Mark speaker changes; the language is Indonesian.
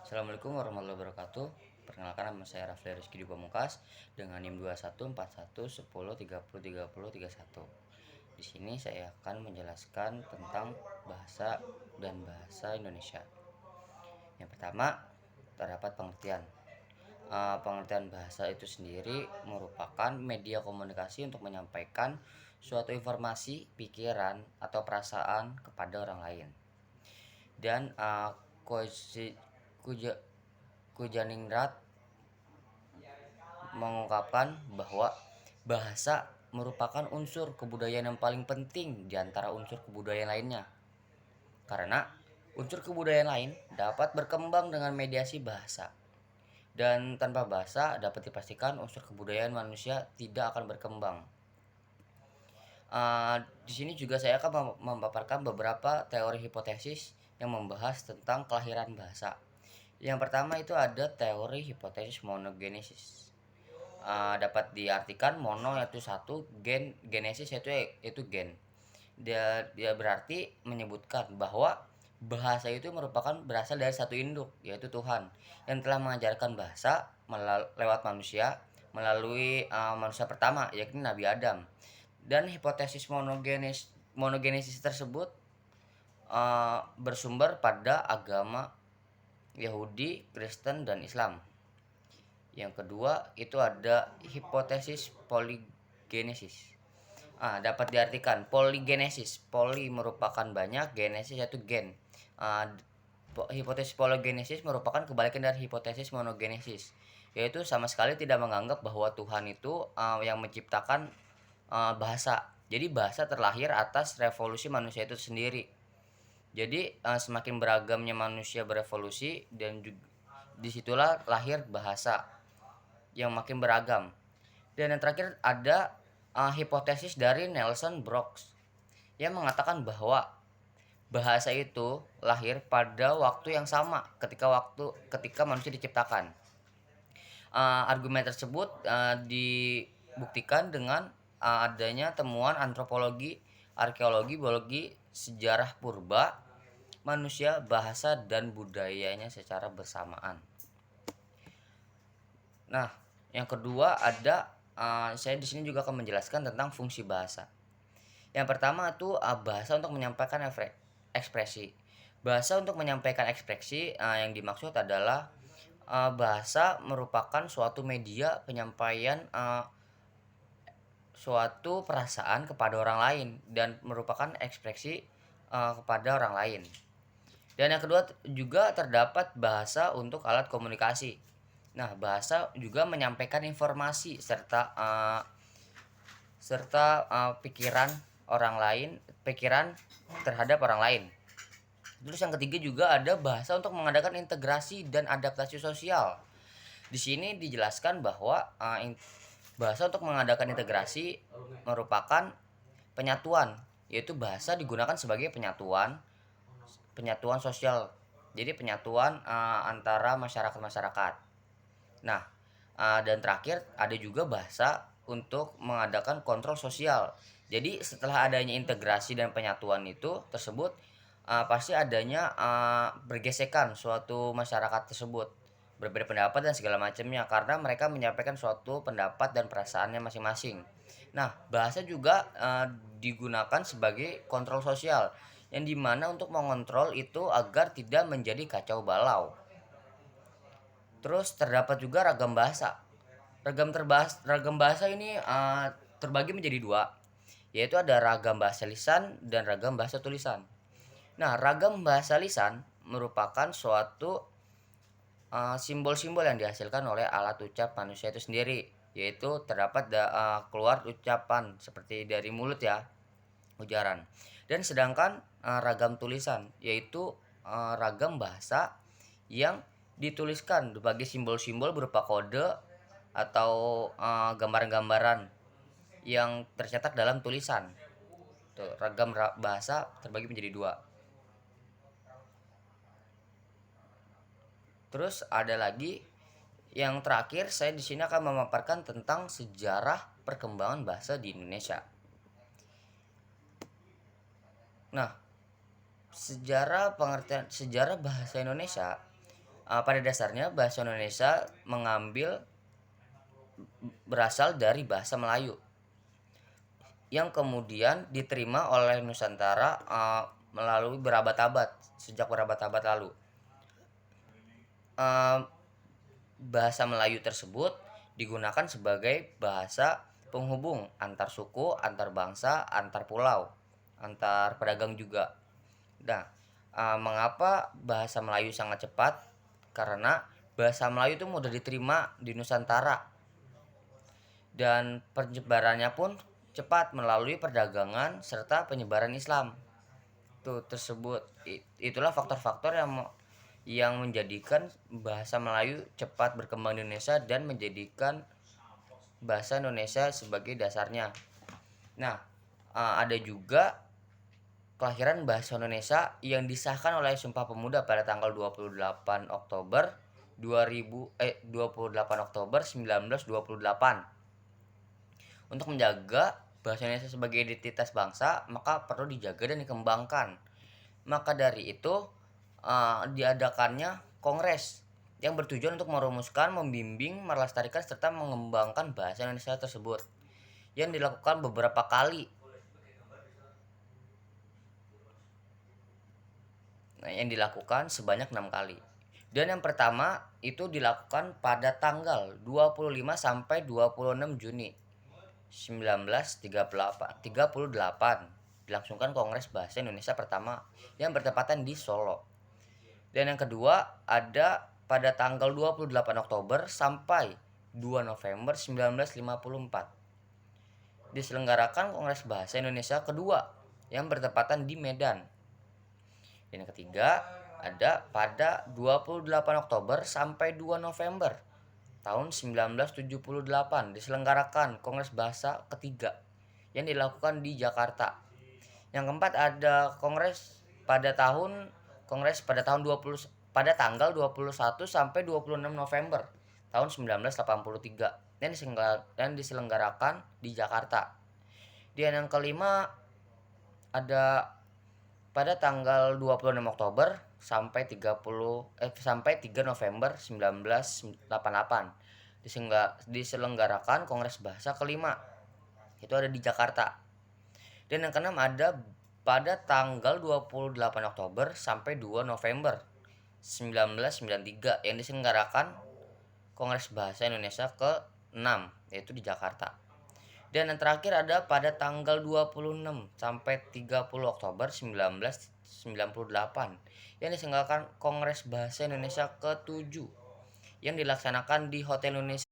Speaker 1: Assalamualaikum warahmatullahi wabarakatuh. Perkenalkan, nama saya Rafli Rizky di Pamungkas dengan NIM 214110303031. Di sini saya akan menjelaskan tentang bahasa dan bahasa Indonesia. Yang pertama, terdapat pengertian. Pengertian bahasa itu sendiri merupakan media komunikasi untuk menyampaikan suatu informasi, pikiran, atau perasaan kepada orang lain. Dan Kujaningrat mengungkapkan bahwa bahasa merupakan unsur kebudayaan yang paling penting di antara unsur kebudayaan lainnya. Karena unsur kebudayaan lain dapat berkembang dengan mediasi bahasa. Dan tanpa bahasa dapat dipastikan unsur kebudayaan manusia tidak akan berkembang. Di sini juga saya akan memaparkan beberapa teori hipotesis yang membahas tentang kelahiran bahasa. Yang pertama itu ada teori hipotesis monogenesis. Dapat diartikan mono yaitu satu, genesis yaitu gen. Dia berarti menyebutkan bahwa bahasa itu merupakan berasal dari satu induk yaitu Tuhan yang telah mengajarkan bahasa lewat manusia melalui manusia pertama yakni Nabi Adam. Dan hipotesis monogenesis tersebut bersumber pada agama Yahudi, Kristen, dan Islam. Yang kedua itu ada hipotesis poligenesis. Dapat diartikan poligenesis. Poli merupakan banyak, genesis yaitu gen. Hipotesis poligenesis merupakan kebalikan dari hipotesis monogenesis, yaitu sama sekali tidak menganggap bahwa Tuhan itu yang menciptakan bahasa. Jadi bahasa terlahir atas revolusi manusia itu sendiri. Jadi semakin beragamnya manusia berevolusi dan disitulah lahir bahasa yang makin beragam. Dan yang terakhir ada hipotesis dari Nelson Brooks yang mengatakan bahwa bahasa itu lahir pada waktu yang sama ketika manusia diciptakan. Argumen tersebut dibuktikan dengan adanya temuan antropologi, arkeologi, biologi, sejarah purba, manusia, bahasa, dan budayanya secara bersamaan. Nah, yang kedua ada saya di sini juga akan menjelaskan tentang fungsi bahasa. Yang pertama itu bahasa untuk menyampaikan ekspresi. Bahasa untuk menyampaikan ekspresi yang dimaksud adalah bahasa merupakan suatu media penyampaian suatu perasaan kepada orang lain dan merupakan ekspresi kepada orang lain. Dan yang kedua juga terdapat bahasa untuk alat komunikasi. Nah, bahasa juga menyampaikan informasi serta pikiran orang lain, pikiran terhadap orang lain. Terus yang ketiga juga ada bahasa untuk mengadakan integrasi dan adaptasi sosial. Di sini dijelaskan bahwa bahasa untuk mengadakan integrasi merupakan penyatuan, yaitu bahasa digunakan sebagai penyatuan sosial. Jadi penyatuan antara masyarakat. Nah, dan terakhir ada juga bahasa untuk mengadakan kontrol sosial. Jadi setelah adanya integrasi dan penyatuan itu tersebut pasti adanya bergesekan suatu masyarakat tersebut, berbeda pendapat dan segala macamnya karena mereka menyampaikan suatu pendapat dan perasaannya masing-masing. Nah, bahasa juga digunakan sebagai kontrol sosial yang dimana untuk mengontrol itu agar tidak menjadi kacau balau. Terus terdapat juga ragam bahasa. Ragam bahasa ini terbagi menjadi dua, yaitu ada ragam bahasa lisan dan ragam bahasa tulisan. Nah, ragam bahasa lisan merupakan suatu simbol-simbol yang dihasilkan oleh alat ucap manusia itu sendiri, yaitu terdapat keluar ucapan seperti dari mulut ya, ujaran. Dan sedangkan ragam tulisan yaitu ragam bahasa yang dituliskan berbagai simbol-simbol berupa kode atau gambaran-gambaran yang tercetak dalam tulisan. Tuh, ragam bahasa terbagi menjadi dua. Terus ada lagi yang terakhir, saya di sini akan memaparkan tentang sejarah perkembangan bahasa di Indonesia. Nah, sejarah bahasa Indonesia Pada dasarnya bahasa Indonesia berasal dari bahasa Melayu yang kemudian diterima oleh Nusantara melalui sejak berabad-abad lalu. Bahasa Melayu tersebut digunakan sebagai bahasa penghubung antar suku, antar bangsa, antar pulau, antar pedagang juga. Nah, mengapa bahasa Melayu sangat cepat? Karena bahasa Melayu itu mudah diterima di Nusantara dan penyebarannya pun cepat melalui perdagangan serta penyebaran Islam. Itulah faktor-faktor yang menjadikan bahasa Melayu cepat berkembang di Indonesia dan menjadikan bahasa Indonesia sebagai dasarnya. Nah, ada juga kelahiran bahasa Indonesia yang disahkan oleh Sumpah Pemuda pada tanggal 28 Oktober 1928. Untuk menjaga bahasa Indonesia sebagai identitas bangsa, maka perlu dijaga dan dikembangkan. Maka dari itu diadakannya kongres yang bertujuan untuk merumuskan, membimbing, melestarikan serta mengembangkan bahasa Indonesia tersebut yang dilakukan beberapa kali. Yang dilakukan sebanyak 6 kali. Dan yang pertama itu dilakukan pada tanggal 25 sampai 26 Juni 1938. Dilangsungkan Kongres Bahasa Indonesia pertama yang bertepatan di Solo. Dan yang kedua ada pada tanggal 28 Oktober sampai 2 November 1954. Diselenggarakan Kongres Bahasa Indonesia kedua yang bertepatan di Medan. Dan yang ketiga ada pada 28 Oktober sampai 2 November tahun 1978 diselenggarakan Kongres Bahasa ketiga yang dilakukan di Jakarta. Yang keempat ada pada tanggal 21 sampai 26 November tahun 1983 dan diselenggarakan di Jakarta. Dan yang kelima ada pada tanggal 26 Oktober sampai 3 November 1988 diselenggarakan Kongres Bahasa kelima. Itu ada di Jakarta. Dan yang keenam ada pada tanggal 28 Oktober sampai 2 November 1993 yang diselenggarakan Kongres Bahasa Indonesia ke-6 yaitu di Jakarta. Dan yang terakhir ada pada tanggal 26 sampai 30 Oktober 1998 yang diselenggarakan Kongres Bahasa Indonesia ke-7 yang dilaksanakan di Hotel Indonesia